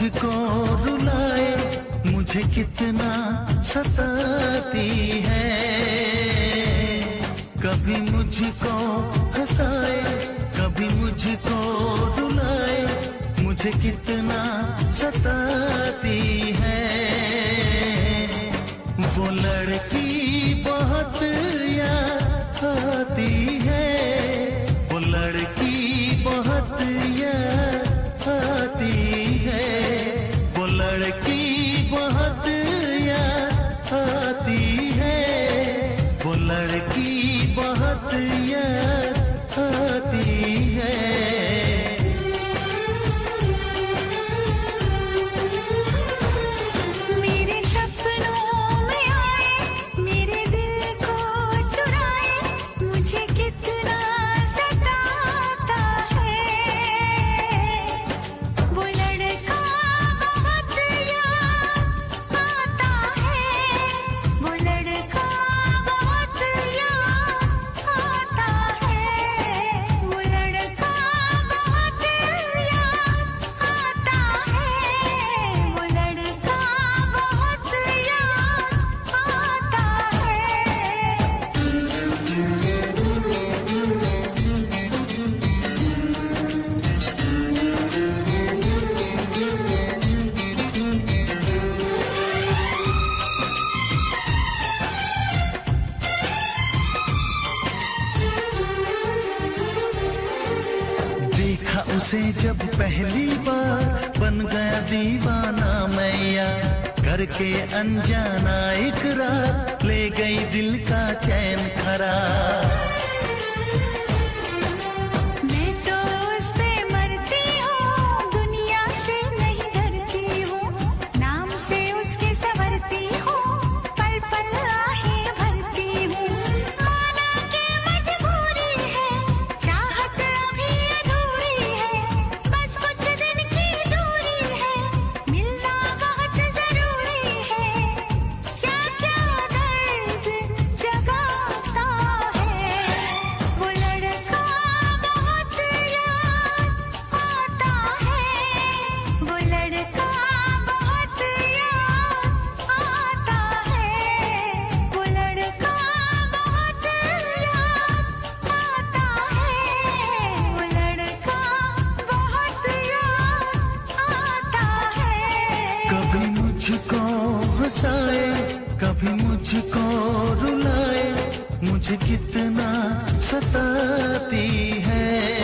मुझको रुलाए, मुझे कितना सताती है। कभी मुझको हंसाए, कभी मुझको रुलाए, मुझे कितना सताती है। वो लड़की बहुत याद आती है, वो लड़की बहुत याद आती है, वो लड़की बहुत याद आती है, वो लड़की बहुत याद आती है। उसे जब पहली बार बन गया दीवाना मैया, करके अनजाना इकरार ले गई दिल का चैन खरार। मैं तो उस पे मरती हूँ, दुनिया से नहीं डरती हूँ, नाम से उसके संवरती हूँ, पल पल आहें भरती हूँ। माना के मजबूरी है, चाहत अभी अधूरी है, बस कुछ दिन की दूरी है, मिलना बहुत जरूरी है। क्या क्या दर्द जगाता है, वो लड़का बहुत याद आता है, वो लड़का बहुत याद आता है, वो लड़का बहुत याद आता है, वो लड़का बहुत याद आता है। कभी मुझको हंसाए, कभी मुझको रुलाए, मुझे कितना सताती है।